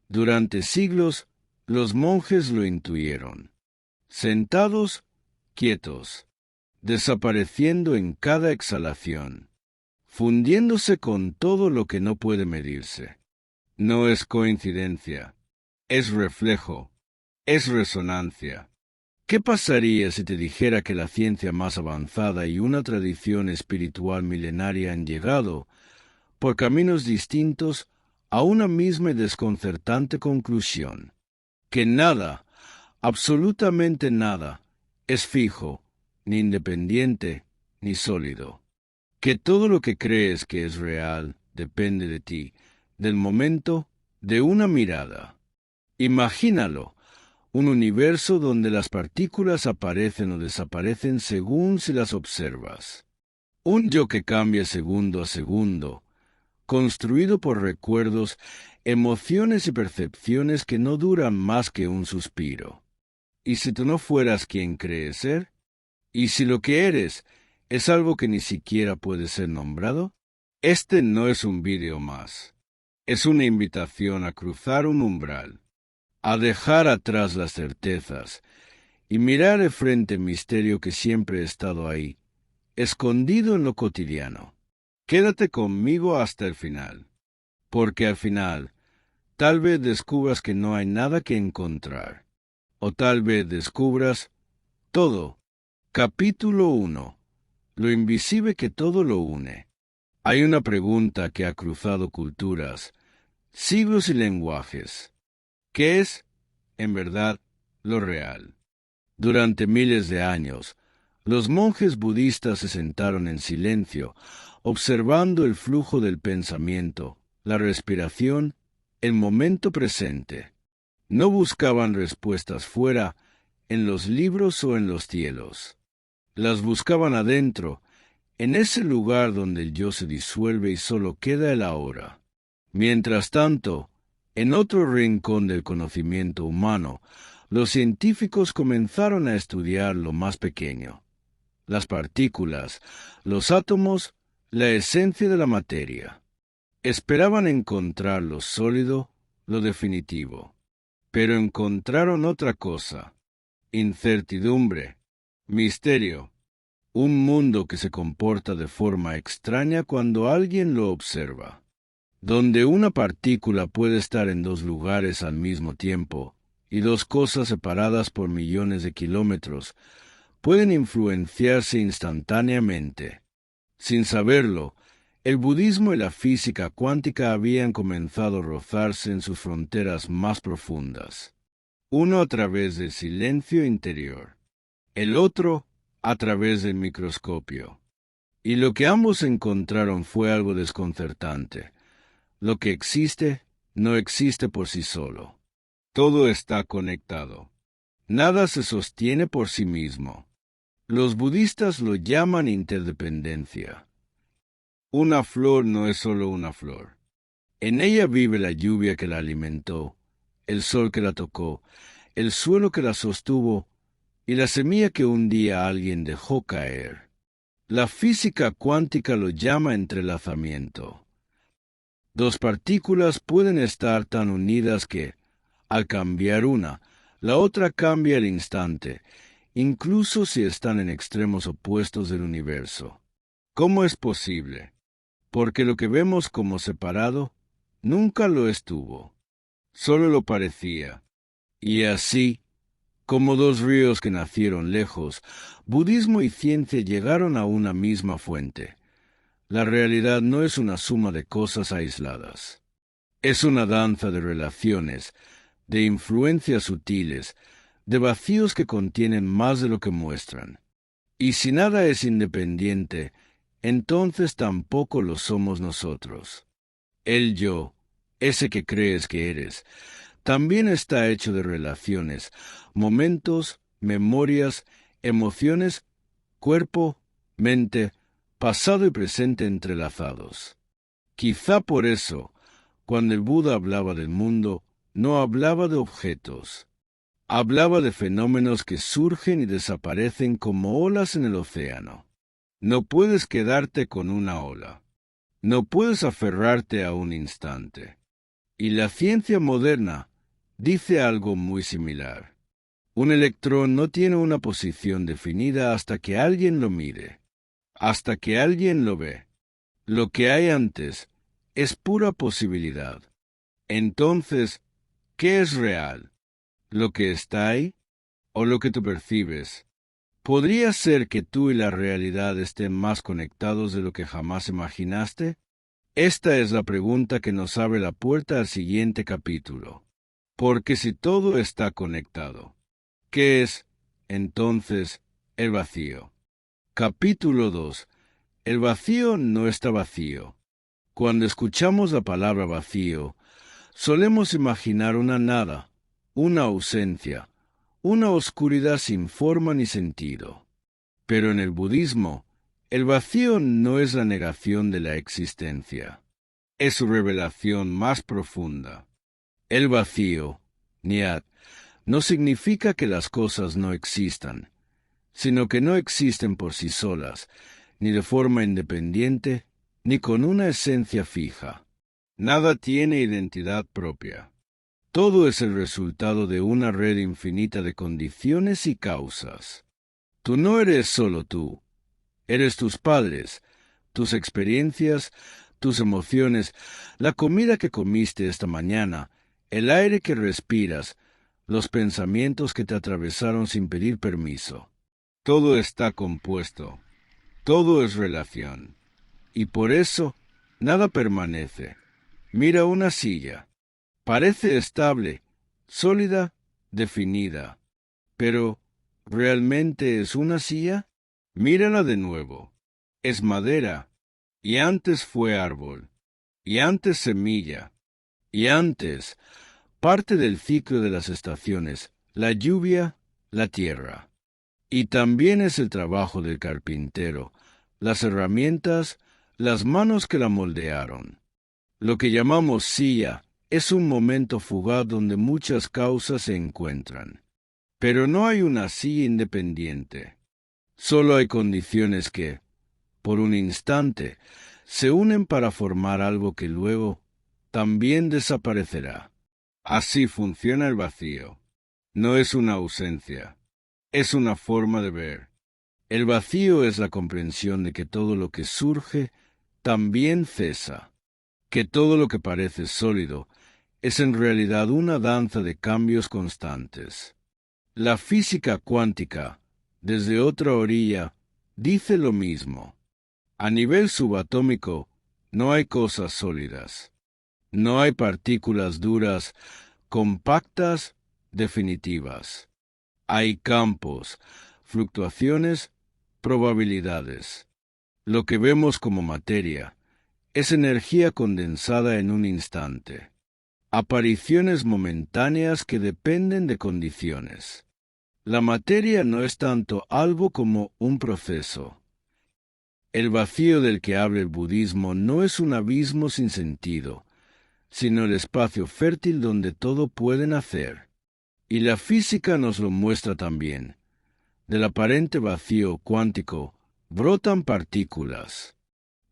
Durante siglos, los monjes lo intuyeron. Sentados, quietos, desapareciendo en cada exhalación, fundiéndose con todo lo que no puede medirse. No es coincidencia, es reflejo, es resonancia. ¿Qué pasaría si te dijera que la ciencia más avanzada y una tradición espiritual milenaria han llegado, por caminos distintos, a una misma y desconcertante conclusión? Que nada, absolutamente nada, es fijo, ni independiente, ni sólido. Que todo lo que crees que es real depende de ti, del momento, de una mirada. Imagínalo, un universo donde las partículas aparecen o desaparecen según si las observas. Un yo que cambia segundo a segundo, construido por recuerdos, emociones y percepciones que no duran más que un suspiro. ¿Y si tú no fueras quien crees ser? ¿Y si lo que eres es algo que ni siquiera puede ser nombrado? Este no es un vídeo más. Es una invitación a cruzar un umbral, a dejar atrás las certezas y mirar de frente el misterio que siempre ha estado ahí, escondido en lo cotidiano. Quédate conmigo hasta el final, porque al final tal vez descubras que no hay nada que encontrar, o tal vez descubras todo. Capítulo 1. Lo invisible que todo lo une. Hay una pregunta que ha cruzado culturas, siglos y lenguajes. ¿Qué es, en verdad, lo real? Durante miles de años, los monjes budistas se sentaron en silencio, observando el flujo del pensamiento, la respiración, el momento presente. No buscaban respuestas fuera, en los libros o en los cielos. Las buscaban adentro, en ese lugar donde el yo se disuelve y solo queda el ahora. Mientras tanto, en otro rincón del conocimiento humano, los científicos comenzaron a estudiar lo más pequeño, las partículas, los átomos, la esencia de la materia. Esperaban encontrar lo sólido, lo definitivo, pero encontraron otra cosa: incertidumbre, misterio, un mundo que se comporta de forma extraña cuando alguien lo observa. Donde una partícula puede estar en dos lugares al mismo tiempo, y dos cosas separadas por millones de kilómetros, pueden influenciarse instantáneamente. Sin saberlo, el budismo y la física cuántica habían comenzado a rozarse en sus fronteras más profundas. Uno a través del silencio interior, el otro a través del microscopio. Y lo que ambos encontraron fue algo desconcertante. Lo que existe no existe por sí solo. Todo está conectado. Nada se sostiene por sí mismo. Los budistas lo llaman interdependencia. Una flor no es solo una flor. En ella vive la lluvia que la alimentó, el sol que la tocó, el suelo que la sostuvo y la semilla que un día alguien dejó caer. La física cuántica lo llama entrelazamiento. Dos partículas pueden estar tan unidas que, al cambiar una, la otra cambia al instante, incluso si están en extremos opuestos del universo. ¿Cómo es posible? Porque lo que vemos como separado nunca lo estuvo, solo lo parecía. Y así, como dos ríos que nacieron lejos, budismo y ciencia llegaron a una misma fuente. La realidad no es una suma de cosas aisladas. Es una danza de relaciones, de influencias sutiles, de vacíos que contienen más de lo que muestran. Y si nada es independiente, entonces tampoco lo somos nosotros. El yo, ese que crees que eres, también está hecho de relaciones, momentos, memorias, emociones, cuerpo, mente, pasado y presente entrelazados. Quizá por eso, cuando el Buda hablaba del mundo, no hablaba de objetos. Hablaba de fenómenos que surgen y desaparecen como olas en el océano. No puedes quedarte con una ola. No puedes aferrarte a un instante. Y la ciencia moderna dice algo muy similar. Un electrón no tiene una posición definida hasta que alguien lo mire, hasta que alguien lo ve. Lo que hay antes es pura posibilidad. Entonces, ¿qué es real? ¿Lo que está ahí o lo que tú percibes? ¿Podría ser que tú y la realidad estén más conectados de lo que jamás imaginaste? Esta es la pregunta que nos abre la puerta al siguiente capítulo. Porque si todo está conectado, ¿qué es, entonces, el vacío? Capítulo 2. El vacío no está vacío. Cuando escuchamos la palabra vacío, solemos imaginar una nada, una ausencia, una oscuridad sin forma ni sentido. Pero en el budismo, el vacío no es la negación de la existencia, es su revelación más profunda. El vacío, Nyat, no significa que las cosas no existan, sino que no existen por sí solas, ni de forma independiente, ni con una esencia fija. Nada tiene identidad propia. Todo es el resultado de una red infinita de condiciones y causas. Tú no eres solo tú. Eres tus padres, tus experiencias, tus emociones, la comida que comiste esta mañana, el aire que respiras, los pensamientos que te atravesaron sin pedir permiso. Todo está compuesto, todo es relación, y por eso nada permanece. Mira una silla. Parece estable, sólida, definida. Pero, ¿realmente es una silla? Mírala de nuevo. Es madera, y antes fue árbol, y antes semilla, y antes parte del ciclo de las estaciones, la lluvia, la tierra. Y también es el trabajo del carpintero, las herramientas, las manos que la moldearon. Lo que llamamos silla es un momento fugaz donde muchas causas se encuentran. Pero no hay una silla independiente. Solo hay condiciones que, por un instante, se unen para formar algo que luego también desaparecerá. Así funciona el vacío. No es una ausencia, es una forma de ver. El vacío es la comprensión de que todo lo que surge también cesa, que todo lo que parece sólido es en realidad una danza de cambios constantes. La física cuántica, desde otra orilla, dice lo mismo. A nivel subatómico, no hay cosas sólidas. No hay partículas duras, compactas, definitivas. Hay campos, fluctuaciones, probabilidades. Lo que vemos como materia es energía condensada en un instante. Apariciones momentáneas que dependen de condiciones. La materia no es tanto algo como un proceso. El vacío del que habla el budismo no es un abismo sin sentido, sino el espacio fértil donde todo puede nacer. Y la física nos lo muestra también. Del aparente vacío cuántico brotan partículas,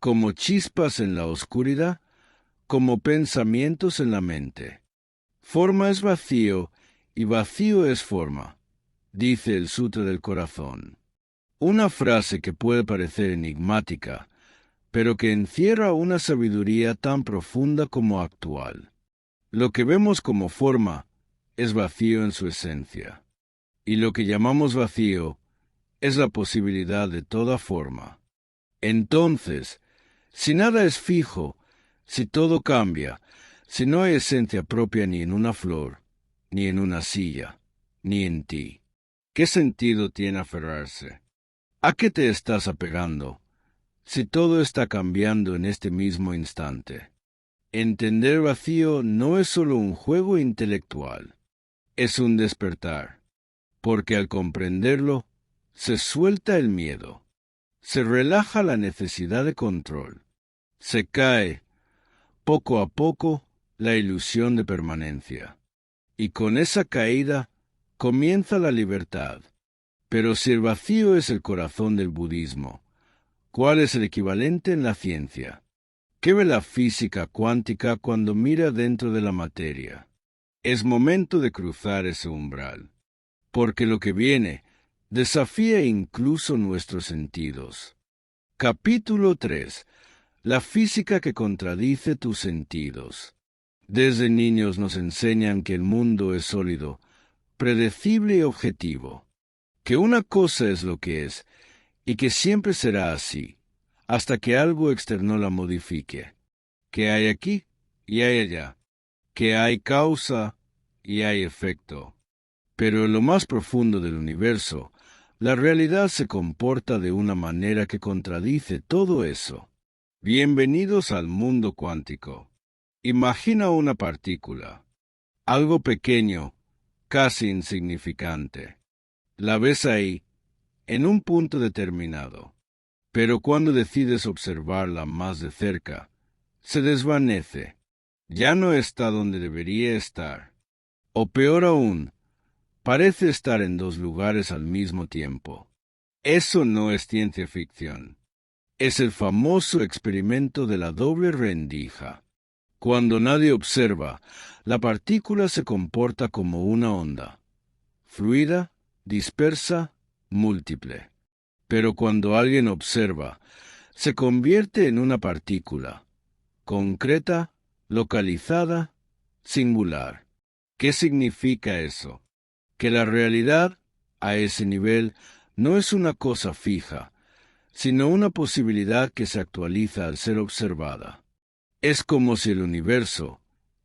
como chispas en la oscuridad, como pensamientos en la mente. Forma es vacío y vacío es forma, dice el Sutra del Corazón. Una frase que puede parecer enigmática, pero que encierra una sabiduría tan profunda como actual. Lo que vemos como forma es vacío en su esencia, y lo que llamamos vacío es la posibilidad de toda forma. Entonces, si nada es fijo, si todo cambia, si no hay esencia propia ni en una flor, ni en una silla, ni en ti, ¿qué sentido tiene aferrarse? ¿A qué te estás apegando, si todo está cambiando en este mismo instante? Entender vacío no es solo un juego intelectual, es un despertar, porque al comprenderlo, se suelta el miedo, se relaja la necesidad de control, se cae, poco a poco, la ilusión de permanencia. Y con esa caída comienza la libertad. Pero si el vacío es el corazón del budismo, ¿cuál es el equivalente en la ciencia? ¿Qué ve la física cuántica cuando mira dentro de la materia? Es momento de cruzar ese umbral, porque lo que viene desafía incluso nuestros sentidos. Capítulo 3. La física que contradice tus sentidos. Desde niños nos enseñan que el mundo es sólido, predecible y objetivo, que una cosa es lo que es, y que siempre será así, hasta que algo externo la modifique, que hay aquí y hay allá, que hay causa y hay efecto. Pero en lo más profundo del universo, la realidad se comporta de una manera que contradice todo eso. Bienvenidos al mundo cuántico. Imagina una partícula, algo pequeño, casi insignificante. La ves ahí, en un punto determinado, pero cuando decides observarla más de cerca, se desvanece. Ya no está donde debería estar. O peor aún, parece estar en dos lugares al mismo tiempo. Eso no es ciencia ficción. Es el famoso experimento de la doble rendija. Cuando nadie observa, la partícula se comporta como una onda, fluida, dispersa, múltiple. Pero cuando alguien observa, se convierte en una partícula, concreta, localizada, singular. ¿Qué significa eso? Que la realidad, a ese nivel, no es una cosa fija, sino una posibilidad que se actualiza al ser observada. Es como si el universo,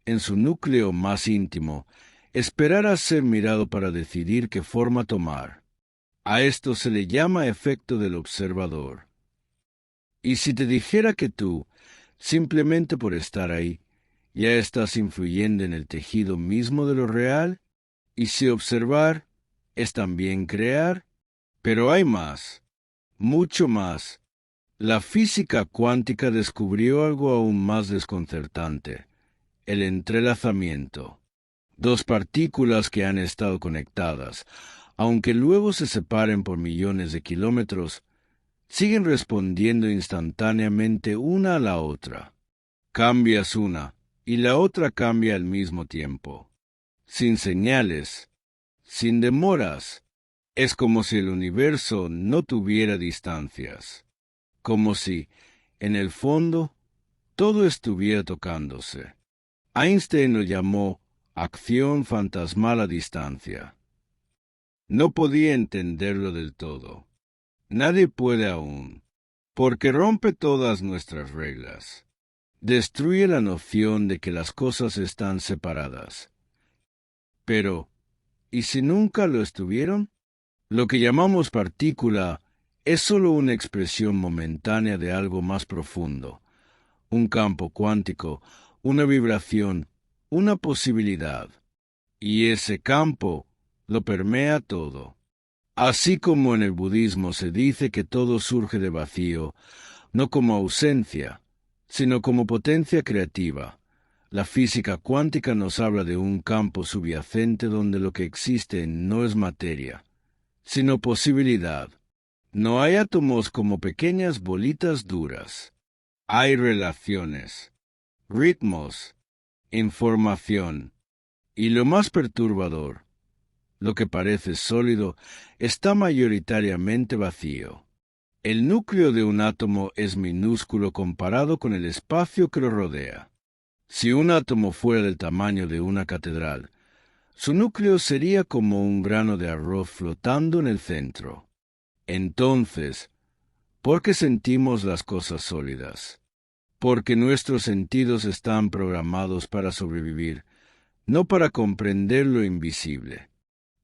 en su núcleo más íntimo, esperara ser mirado para decidir qué forma tomar. A esto se le llama efecto del observador. Y si te dijera que tú, simplemente por estar ahí, ya estás influyendo en el tejido mismo de lo real, y si observar es también crear, pero hay más, mucho más. La física cuántica descubrió algo aún más desconcertante: el entrelazamiento. Dos partículas que han estado conectadas, aunque luego se separen por millones de kilómetros, siguen respondiendo instantáneamente una a la otra. Cambias una, y la otra cambia al mismo tiempo. Sin señales, sin demoras. Es como si el universo no tuviera distancias. Como si, en el fondo, todo estuviera tocándose. Einstein lo llamó acción fantasmal a distancia. No podía entenderlo del todo. Nadie puede aún, porque rompe todas nuestras reglas. Destruye la noción de que las cosas están separadas. Pero, ¿y si nunca lo estuvieron? Lo que llamamos partícula es sólo una expresión momentánea de algo más profundo, un campo cuántico, una vibración, una posibilidad. Y ese campo lo permea todo. Así como en el budismo se dice que todo surge de vacío, no como ausencia, sino como potencia creativa, la física cuántica nos habla de un campo subyacente donde lo que existe no es materia, sino posibilidad. No hay átomos como pequeñas bolitas duras. Hay relaciones, ritmos, información. Y lo más perturbador, lo que parece sólido, está mayoritariamente vacío. El núcleo de un átomo es minúsculo comparado con el espacio que lo rodea. Si un átomo fuera del tamaño de una catedral, su núcleo sería como un grano de arroz flotando en el centro. Entonces, ¿por qué sentimos las cosas sólidas? Porque nuestros sentidos están programados para sobrevivir, no para comprender lo invisible.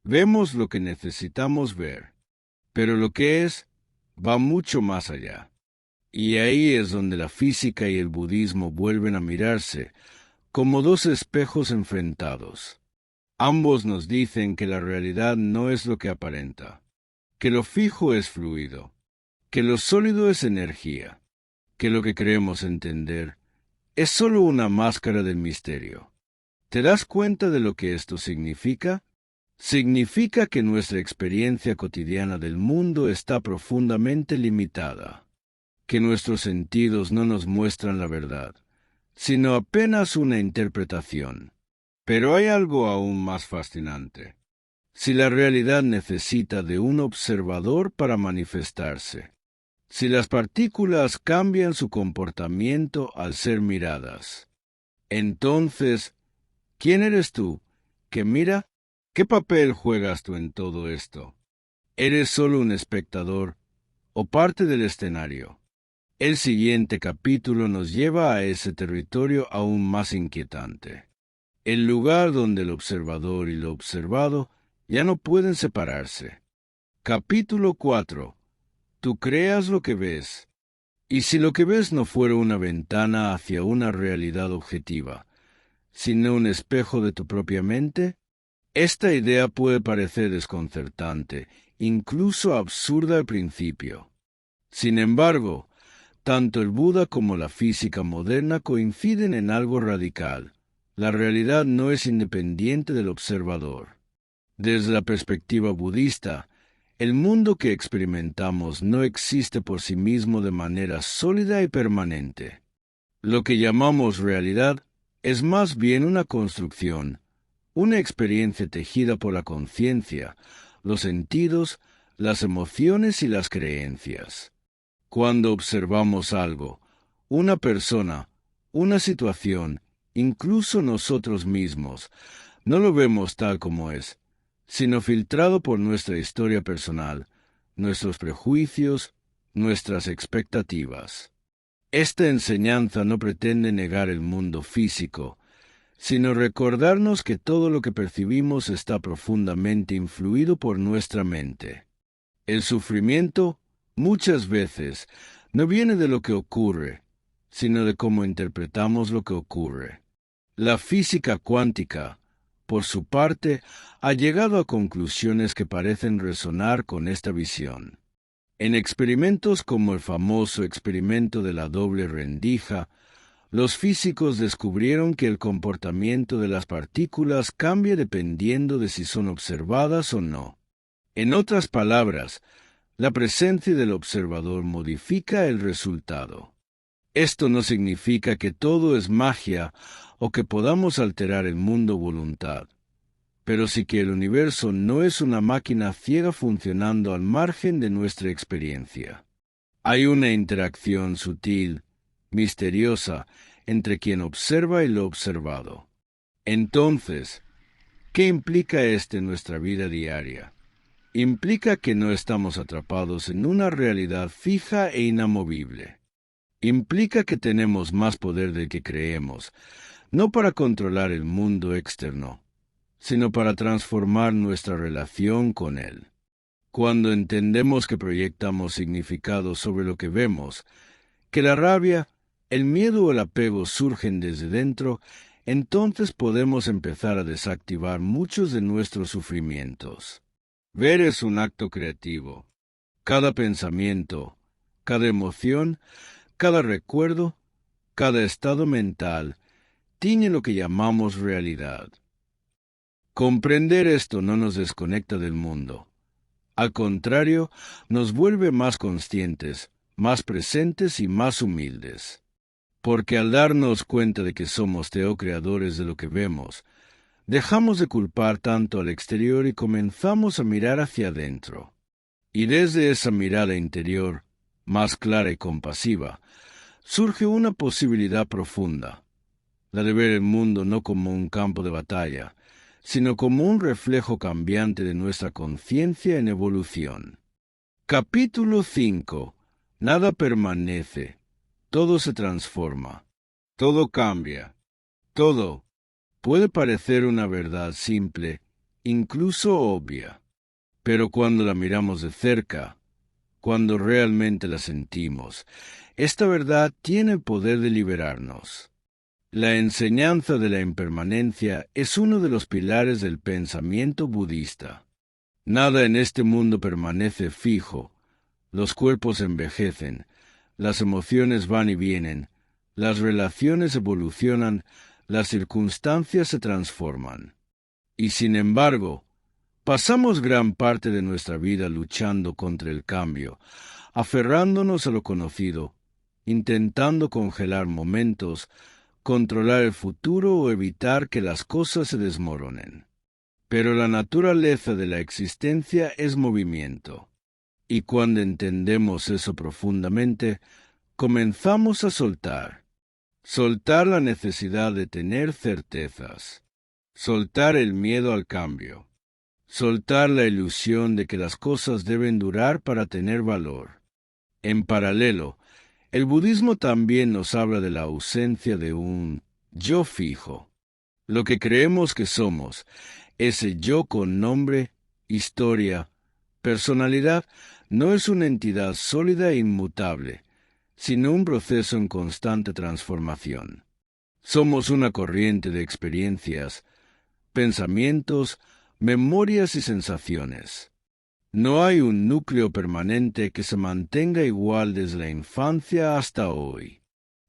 Vemos lo que necesitamos ver, pero lo que es va mucho más allá. Y ahí es donde la física y el budismo vuelven a mirarse como dos espejos enfrentados. Ambos nos dicen que la realidad no es lo que aparenta, que lo fijo es fluido, que lo sólido es energía, que lo que creemos entender es sólo una máscara del misterio. ¿Te das cuenta de lo que esto significa? Significa que nuestra experiencia cotidiana del mundo está profundamente limitada. que nuestros sentidos no nos muestran la verdad, sino apenas una interpretación. Pero hay algo aún más fascinante. Si la realidad necesita de un observador para manifestarse, si las partículas cambian su comportamiento al ser miradas, entonces, ¿quién eres tú que mira? ¿Qué papel juegas tú en todo esto? ¿Eres solo un espectador o parte del escenario? El siguiente capítulo nos lleva a ese territorio aún más inquietante, el lugar donde el observador y lo observado ya no pueden separarse. Capítulo 4. Tú creas lo que ves. Y si lo que ves no fuera una ventana hacia una realidad objetiva, sino un espejo de tu propia mente, esta idea puede parecer desconcertante, incluso absurda al principio. Sin embargo, tanto el Buda como la física moderna coinciden en algo radical. La realidad no es independiente del observador. Desde la perspectiva budista, el mundo que experimentamos no existe por sí mismo de manera sólida y permanente. Lo que llamamos realidad es más bien una construcción, una experiencia tejida por la conciencia, los sentidos, las emociones y las creencias. Cuando observamos algo, una persona, una situación, incluso nosotros mismos, no lo vemos tal como es, sino filtrado por nuestra historia personal, nuestros prejuicios, nuestras expectativas. Esta enseñanza no pretende negar el mundo físico, sino recordarnos que todo lo que percibimos está profundamente influido por nuestra mente. El sufrimiento, muchas veces, no viene de lo que ocurre, sino de cómo interpretamos lo que ocurre. La física cuántica, por su parte, ha llegado a conclusiones que parecen resonar con esta visión. En experimentos como el famoso experimento de la doble rendija, los físicos descubrieron que el comportamiento de las partículas cambia dependiendo de si son observadas o no. En otras palabras, la presencia del observador modifica el resultado. Esto no significa que todo es magia o que podamos alterar el mundo a voluntad, pero sí que el universo no es una máquina ciega funcionando al margen de nuestra experiencia. Hay una interacción sutil, misteriosa, entre quien observa y lo observado. Entonces, ¿qué implica esto en nuestra vida diaria? Implica que no estamos atrapados en una realidad fija e inamovible. Implica que tenemos más poder del que creemos, no para controlar el mundo externo, sino para transformar nuestra relación con él. Cuando entendemos que proyectamos significado sobre lo que vemos, que la rabia, el miedo o el apego surgen desde dentro, entonces podemos empezar a desactivar muchos de nuestros sufrimientos. Ver es un acto creativo. Cada pensamiento, cada emoción, cada recuerdo, cada estado mental, tiene lo que llamamos realidad. Comprender esto no nos desconecta del mundo. Al contrario, nos vuelve más conscientes, más presentes y más humildes. Porque al darnos cuenta de que somos teocreadores de lo que vemos, dejamos de culpar tanto al exterior y comenzamos a mirar hacia adentro. Y desde esa mirada interior, más clara y compasiva, surge una posibilidad profunda, la de ver el mundo no como un campo de batalla, sino como un reflejo cambiante de nuestra conciencia en evolución. Capítulo 5. Nada permanece, todo se transforma, todo cambia, todo puede parecer una verdad simple, incluso obvia, pero cuando la miramos de cerca, cuando realmente la sentimos, esta verdad tiene el poder de liberarnos. La enseñanza de la impermanencia es uno de los pilares del pensamiento budista. Nada en este mundo permanece fijo. Los cuerpos envejecen, las emociones van y vienen, las relaciones evolucionan, las circunstancias se transforman. Y sin embargo, pasamos gran parte de nuestra vida luchando contra el cambio, aferrándonos a lo conocido, intentando congelar momentos, controlar el futuro o evitar que las cosas se desmoronen. Pero la naturaleza de la existencia es movimiento. Y cuando entendemos eso profundamente, comenzamos a soltar. Soltar la necesidad de tener certezas. Soltar el miedo al cambio. Soltar la ilusión de que las cosas deben durar para tener valor. En paralelo, el budismo también nos habla de la ausencia de un yo fijo. Lo que creemos que somos, ese yo con nombre, historia, personalidad, no es una entidad sólida e inmutable, sino un proceso en constante transformación. Somos una corriente de experiencias, pensamientos, memorias y sensaciones. No hay un núcleo permanente que se mantenga igual desde la infancia hasta hoy.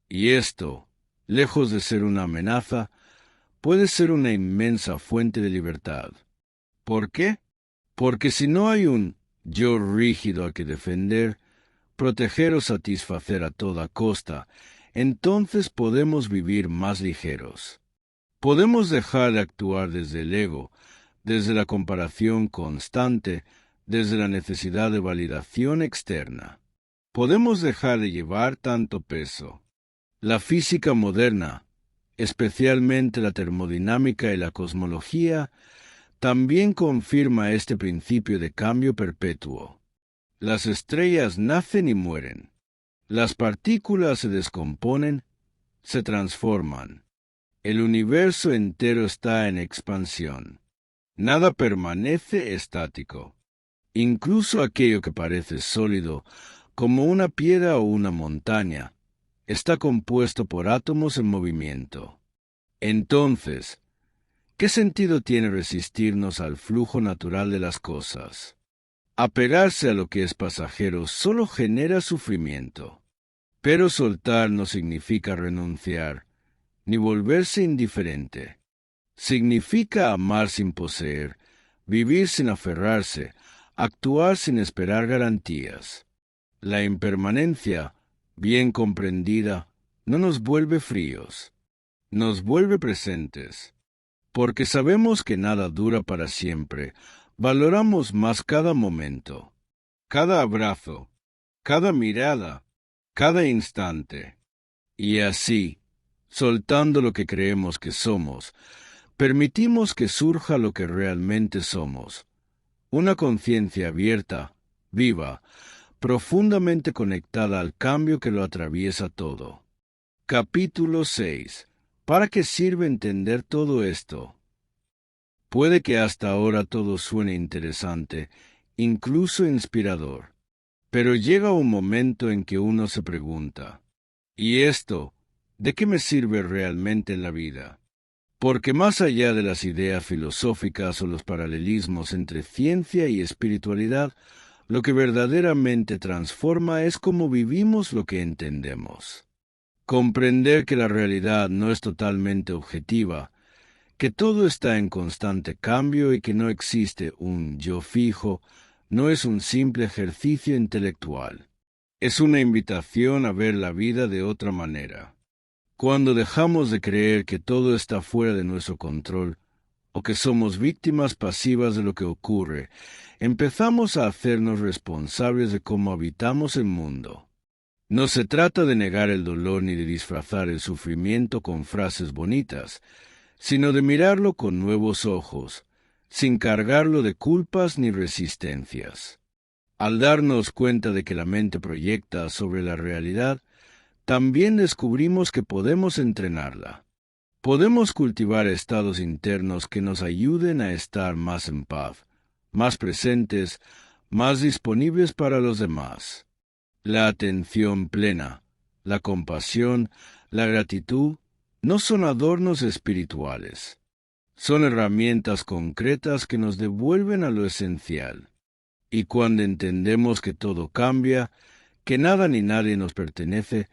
Y esto, lejos de ser una amenaza, puede ser una inmensa fuente de libertad. ¿Por qué? Porque si no hay un yo rígido al que defender, proteger o satisfacer a toda costa, entonces podemos vivir más ligeros. Podemos dejar de actuar desde el ego, desde la comparación constante, desde la necesidad de validación externa. Podemos dejar de llevar tanto peso. La física moderna, especialmente la termodinámica y la cosmología, también confirma este principio de cambio perpetuo. Las estrellas nacen y mueren. Las partículas se descomponen, se transforman. El universo entero está en expansión. Nada permanece estático. Incluso aquello que parece sólido, como una piedra o una montaña, está compuesto por átomos en movimiento. Entonces, ¿qué sentido tiene resistirnos al flujo natural de las cosas? Apegarse a lo que es pasajero solo genera sufrimiento. Pero soltar no significa renunciar, ni volverse indiferente. Significa amar sin poseer, vivir sin aferrarse, actuar sin esperar garantías. La impermanencia, bien comprendida, no nos vuelve fríos, nos vuelve presentes. Porque sabemos que nada dura para siempre, valoramos más cada momento, cada abrazo, cada mirada, cada instante. Y así, soltando lo que creemos que somos, permitimos que surja lo que realmente somos. Una conciencia abierta, viva, profundamente conectada al cambio que lo atraviesa todo. Capítulo 6. ¿Para qué sirve entender todo esto? Puede que hasta ahora todo suene interesante, incluso inspirador, pero llega un momento en que uno se pregunta, ¿y esto, de qué me sirve realmente en la vida? Porque más allá de las ideas filosóficas o los paralelismos entre ciencia y espiritualidad, lo que verdaderamente transforma es cómo vivimos lo que entendemos. Comprender que la realidad no es totalmente objetiva, que todo está en constante cambio y que no existe un yo fijo, no es un simple ejercicio intelectual. Es una invitación a ver la vida de otra manera. Cuando dejamos de creer que todo está fuera de nuestro control, o que somos víctimas pasivas de lo que ocurre, empezamos a hacernos responsables de cómo habitamos el mundo. No se trata de negar el dolor ni de disfrazar el sufrimiento con frases bonitas, sino de mirarlo con nuevos ojos, sin cargarlo de culpas ni resistencias. Al darnos cuenta de que la mente proyecta sobre la realidad, también descubrimos que podemos entrenarla. Podemos cultivar estados internos que nos ayuden a estar más en paz, más presentes, más disponibles para los demás. La atención plena, la compasión, la gratitud, no son adornos espirituales. Son herramientas concretas que nos devuelven a lo esencial. Y cuando entendemos que todo cambia, que nada ni nadie nos pertenece,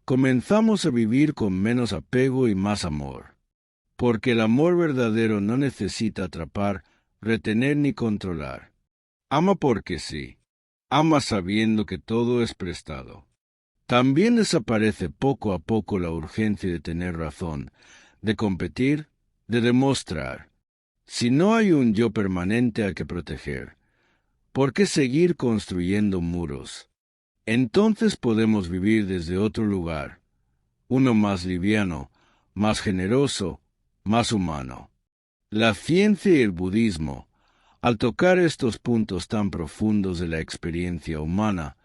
comenzamos a vivir con menos apego y más amor. Porque el amor verdadero no necesita atrapar, retener ni controlar. Ama porque sí. Ama sabiendo que todo es prestado. También desaparece poco a poco la urgencia de tener razón, de competir, de demostrar. Si no hay un yo permanente al que proteger, ¿por qué seguir construyendo muros? Entonces podemos vivir desde otro lugar, uno más liviano, más generoso, más humano. La ciencia y el budismo, al tocar estos puntos tan profundos de la experiencia humana,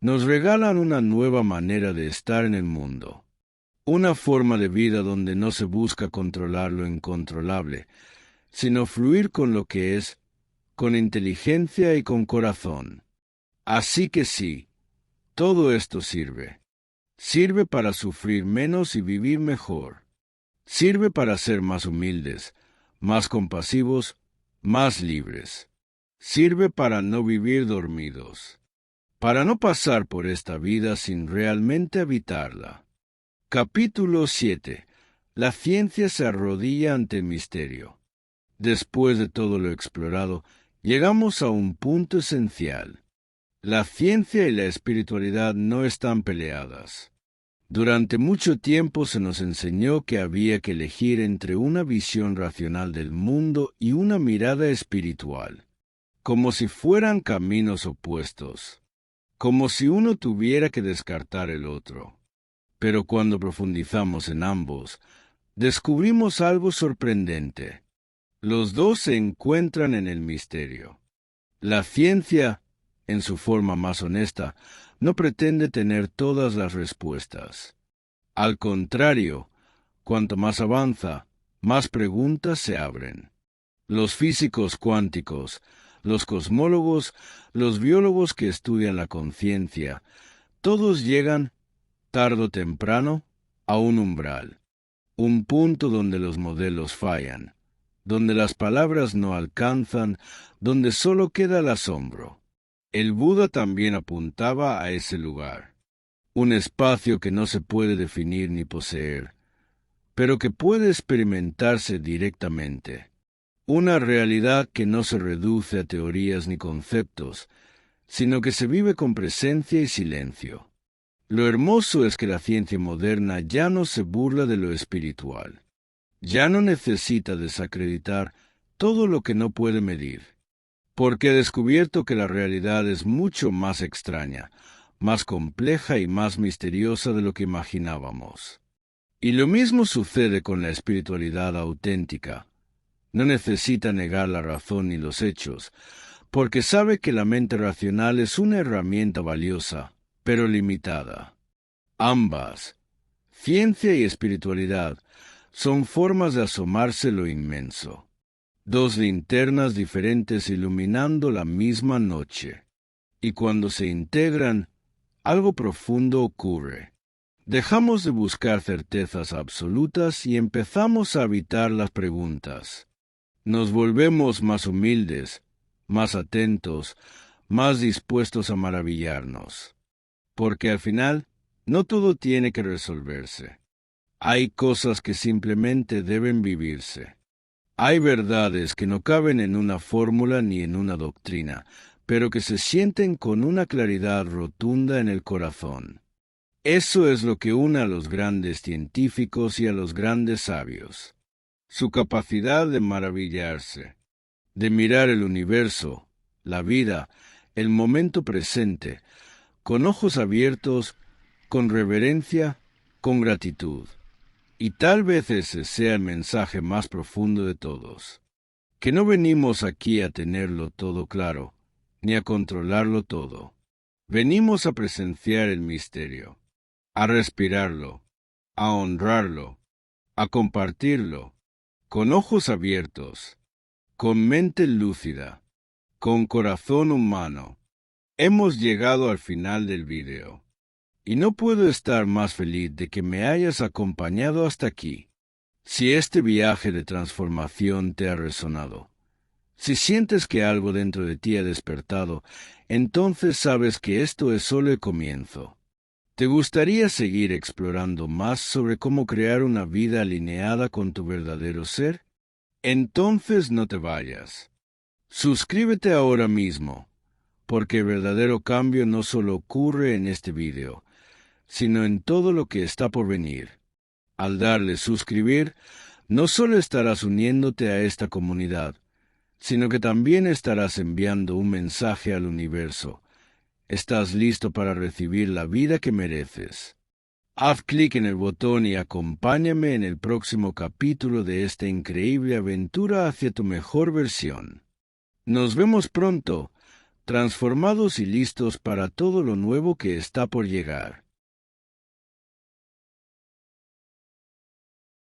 nos regalan una nueva manera de estar en el mundo, una forma de vida donde no se busca controlar lo incontrolable, sino fluir con lo que es, con inteligencia y con corazón. Así que sí, todo esto sirve. Sirve para sufrir menos y vivir mejor. Sirve para ser más humildes, más compasivos, más libres. Sirve para no vivir dormidos, para no pasar por esta vida sin realmente habitarla. Capítulo 7. La ciencia se arrodilla ante el misterio. Después de todo lo explorado, llegamos a un punto esencial. La ciencia y la espiritualidad no están peleadas. Durante mucho tiempo se nos enseñó que había que elegir entre una visión racional del mundo y una mirada espiritual, como si fueran caminos opuestos, como si uno tuviera que descartar el otro. Pero cuando profundizamos en ambos, descubrimos algo sorprendente. Los dos se encuentran en el misterio. La ciencia, en su forma más honesta, no pretende tener todas las respuestas. Al contrario, cuanto más avanza, más preguntas se abren. Los físicos cuánticos, los cosmólogos, los biólogos que estudian la conciencia, todos llegan, tarde o temprano, a un umbral, un punto donde los modelos fallan, donde las palabras no alcanzan, donde solo queda el asombro. El Buda también apuntaba a ese lugar, un espacio que no se puede definir ni poseer, pero que puede experimentarse directamente, una realidad que no se reduce a teorías ni conceptos, sino que se vive con presencia y silencio. Lo hermoso es que la ciencia moderna ya no se burla de lo espiritual, ya no necesita desacreditar todo lo que no puede medir, porque ha descubierto que la realidad es mucho más extraña, más compleja y más misteriosa de lo que imaginábamos. Y lo mismo sucede con la espiritualidad auténtica. No necesita negar la razón ni los hechos, porque sabe que la mente racional es una herramienta valiosa, pero limitada. Ambas, ciencia y espiritualidad, son formas de asomarse lo inmenso. Dos linternas diferentes iluminando la misma noche. Y cuando se integran, algo profundo ocurre. Dejamos de buscar certezas absolutas y empezamos a habitar las preguntas. Nos volvemos más humildes, más atentos, más dispuestos a maravillarnos. Porque al final, no todo tiene que resolverse. Hay cosas que simplemente deben vivirse. Hay verdades que no caben en una fórmula ni en una doctrina, pero que se sienten con una claridad rotunda en el corazón. Eso es lo que une a los grandes científicos y a los grandes sabios. Su capacidad de maravillarse, de mirar el universo, la vida, el momento presente, con ojos abiertos, con reverencia, con gratitud. Y tal vez ese sea el mensaje más profundo de todos, que no venimos aquí a tenerlo todo claro, ni a controlarlo todo. Venimos a presenciar el misterio, a respirarlo, a honrarlo, a compartirlo, con ojos abiertos, con mente lúcida, con corazón humano. Hemos llegado al final del video. Y no puedo estar más feliz de que me hayas acompañado hasta aquí. Si este viaje de transformación te ha resonado, si sientes que algo dentro de ti ha despertado, entonces sabes que esto es solo el comienzo. ¿Te gustaría seguir explorando más sobre cómo crear una vida alineada con tu verdadero ser? Entonces no te vayas. Suscríbete ahora mismo, porque el verdadero cambio no solo ocurre en este video, sino en todo lo que está por venir. Al darle suscribir, no solo estarás uniéndote a esta comunidad, sino que también estarás enviando un mensaje al universo. Estás listo para recibir la vida que mereces. Haz clic en el botón y acompáñame en el próximo capítulo de esta increíble aventura hacia tu mejor versión. Nos vemos pronto, transformados y listos para todo lo nuevo que está por llegar.